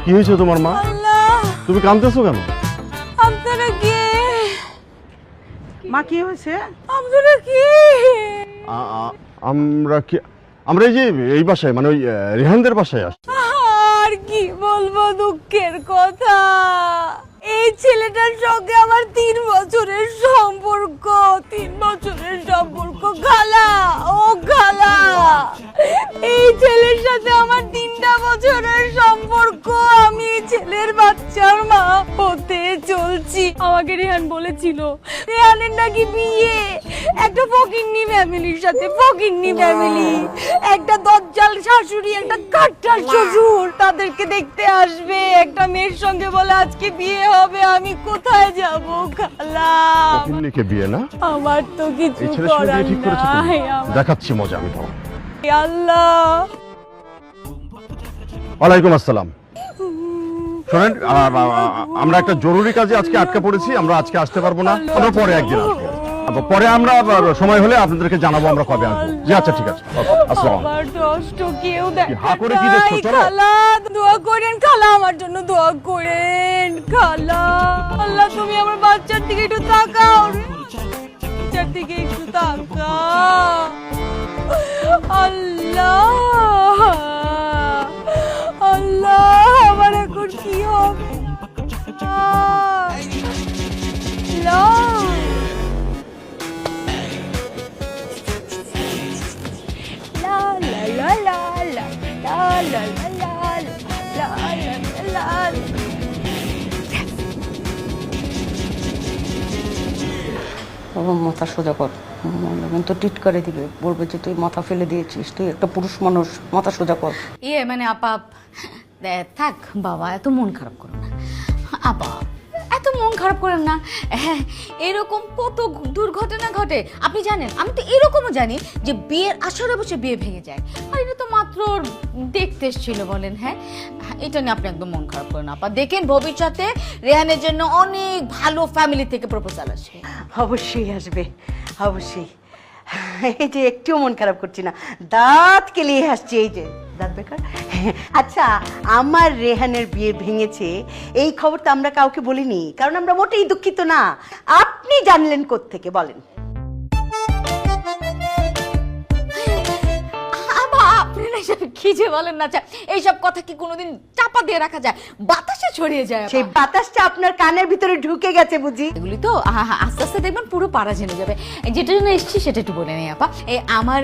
কি হয়েছে তোমার মা? তুমি কাঁদতেছো কেন? আপনারা কি মা কি হয়েছে? আপনারা কি আমরা কি আমরা এই যে এই বাসায় মানে ওই রেহানদের বাসায় আসছি। আর কি বলবো দুঃখের কথা, এই ছেলেটার সঙ্গে আমার 3 বছরের সম্পর্ক। 3 বছরের সম্পর্ক খালা, ও খালা, এই ছেলের সাথে আমার 3টা বছরের সম্পর্ক। আমি এই ছেলের বাচ্চার মা হতে চলছি। আমাকে রেহান বলেছিল রেহানের নাকি বিয়ে একটা ফকিন্নি ফ্যামিলির সাথে। ফকিন্নি ফ্যামিলি, একটা দজ্জাল শাশুড়ি, একটা কাঠটার শ্বশুর তাদেরকে দেখতে আসবে। একটা মেয়ের সঙ্গে বলে আজকে বিয়ে হবে। আমি কোথায় যাব খালা? ফকিন্নিকে বিয়ে না? আমার তো কিছু এই ছেলের সঙ্গে করার বিয়ে ঠিক করেছো তুমি? নাই। দেখাচ্ছি মজা আমি তো। আল্লাহ, ওয়ালাইকুম আসসালাম। শোনেন, আমরা একটা জরুরি কাজে আজকে আটকে পড়েছি। আমরা আজকে আসতে পারবো না, আমরা পরে একদিন আসবো। পরে আমরা সময় হলে আপনাদেরকে জানাবো আমরা কবে আসবো। জি আচ্ছা, ঠিক আছে। আসসালাম। আমার কষ্ট কেউ দেখে হা করে কি দেখছো? চলো। খালা, দোয়া করেন খালা, আমার জন্য দোয়া করেন খালা। আল্লাহ, তুমি আমার বাচ্চার দিকে একটু তাকাও রে, বাচ্চার দিকে একটু তাকাও। আল্লাহ, আল্লাহ, আমার এখন কি হবে? আল্লাহ, la la la la la la la la la la la la. বাবা মাথা সোজা কর, তো টিট করে দিবে, বলবে যে তুই মাথা ফেলে দিয়েছিস, তুই একটা পুরুষ মানুষ, মাথা সোজা কর। মানে আপা থাক বাবা, এত মন খারাপ করো না আপা, এত মন খারাপ করেন না। এরকম কত দুর্ঘটনা ঘটে আপনি জানেন। আমি তো এরকমও জানি যে বিয়ের আসরে বসে বিয়ে ভেঙে যায়। আর এটা তো মাত্র দেখতে এসেছিল বলেন। হ্যাঁ, এটা নিয়ে আপনি একদম মন খারাপ করেন আপা। দেখেন ভবিষ্যতে রেহানের জন্য অনেক ভালো ফ্যামিলি থেকে প্রপোজাল আসবে। অবশ্যই আসবে, অবশ্যই। এই যে একটু মন খারাপ করছি না, দাঁত কেলিয়ে হাসছি, এই যে দাঁত বেকার। আচ্ছা, আমার রেহানের বিয়ে ভেঙেছে এই খবর তো আমরা কাউকে বলিনি, কারণ আমরা মোটেই দুঃখিত না। আপনি জানলেন কোত্থেকে বলেন? আপনি না এসব কি যে বলেন না, এইসব কথা কি কোনোদিন চাপা দিয়ে রাখা যায়? বাতাসে ছড়িয়ে যায়। সেই বাতাসটা আপনার কানের ভিতরে ঢুকে গেছে বুঝি। এগুলি তো আস্তে আস্তে দেখবেন পুরো পাড়া জেনে যাবে। যেটা জন্য এসছি সেটা একটু বলে নেই আপা। আমার